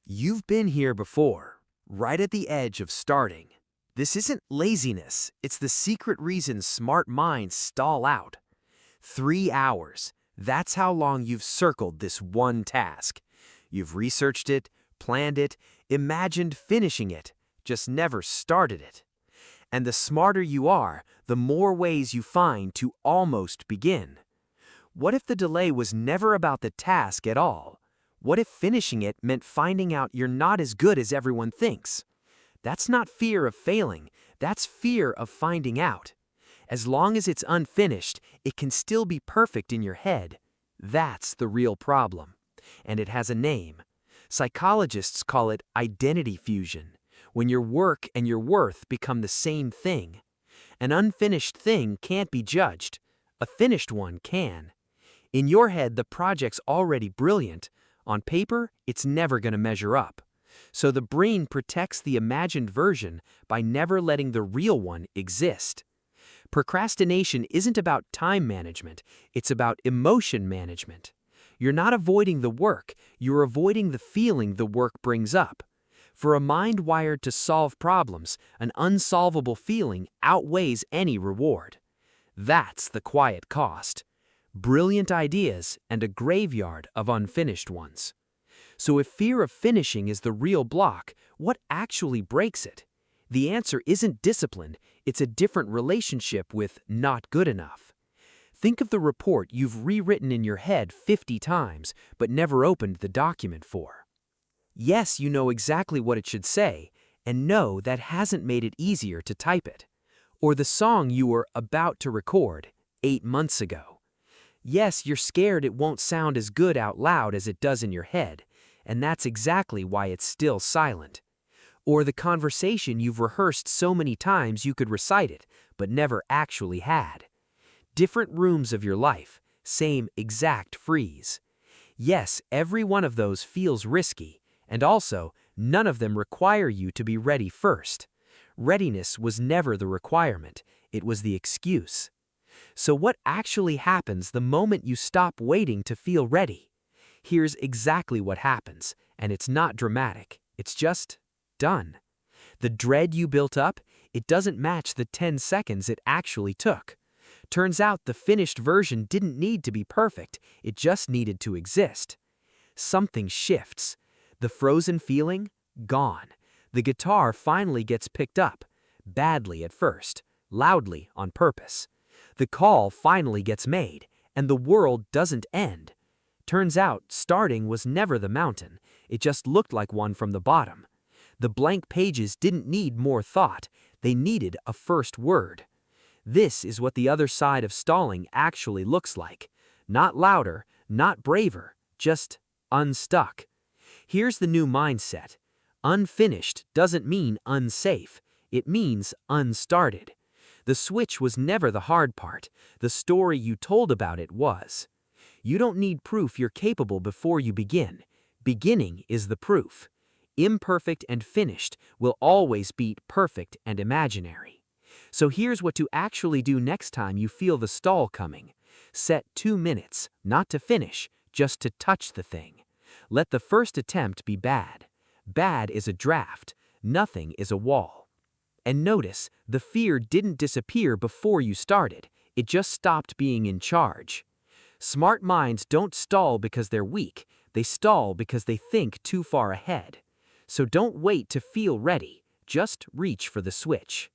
You've been here before, right at the edge of starting. This isn't laziness, it's the secret reason smart minds stall out. 3 hours. That's how long you've circled this one task. You've researched it, planned it, imagined finishing it, just never started it. And the smarter you are, the more ways you find to almost begin. What if the delay was never about the task at all? What if finishing it meant finding out you're not as good as everyone thinks? That's not fear of failing, that's fear of finding out. As long as it's unfinished, it can still be perfect in your head. That's the real problem. And it has a name. Psychologists call it identity fusion, when your work and your worth become the same thing. An unfinished thing can't be judged. A finished one can. In your head, the project's already brilliant. On paper, it's never going to measure up. So the brain protects the imagined version by never letting the real one exist. Procrastination isn't about time management, it's about emotion management. You're not avoiding the work, you're avoiding the feeling the work brings up. For a mind wired to solve problems, an unsolvable feeling outweighs any reward. That's the quiet cost. Brilliant ideas and a graveyard of unfinished ones. So if fear of finishing is the real block, what actually breaks it? The answer isn't discipline, it's a different relationship with not good enough. Think of the report you've rewritten in your head 50 times, but never opened the document for. Yes, you know exactly what it should say, and no, that hasn't made it easier to type it. Or the song you were about to record 8 months ago. Yes, you're scared it won't sound as good out loud as it does in your head, and that's exactly why it's still silent. Or the conversation you've rehearsed so many times you could recite it, but never actually had. Different rooms of your life, same exact freeze. Yes, every one of those feels risky, and also, none of them require you to be ready first. Readiness was never the requirement, it was the excuse. So what actually happens the moment you stop waiting to feel ready? Here's exactly what happens, and it's not dramatic, it's just done. The dread you built up, it doesn't match the 10 seconds it actually took. Turns out the finished version didn't need to be perfect, it just needed to exist. Something shifts. The frozen feeling? Gone. The guitar finally gets picked up, badly at first, loudly on purpose. The call finally gets made, and the world doesn't end. Turns out, starting was never the mountain, it just looked like one from the bottom. The blank pages didn't need more thought, they needed a first word. This is what the other side of stalling actually looks like. Not louder, not braver, just unstuck. Here's the new mindset. Unfinished doesn't mean unsafe, it means unstarted. The switch was never the hard part, the story you told about it was. You don't need proof you're capable before you begin. Beginning is the proof. Imperfect and finished will always beat perfect and imaginary. So here's what to actually do next time you feel the stall coming. Set 2 minutes, not to finish, just to touch the thing. Let the first attempt be bad. Bad is a draft, nothing is a wall. And notice, the fear didn't disappear before you started, it just stopped being in charge. Smart minds don't stall because they're weak, they stall because they think too far ahead. So don't wait to feel ready, just reach for the switch.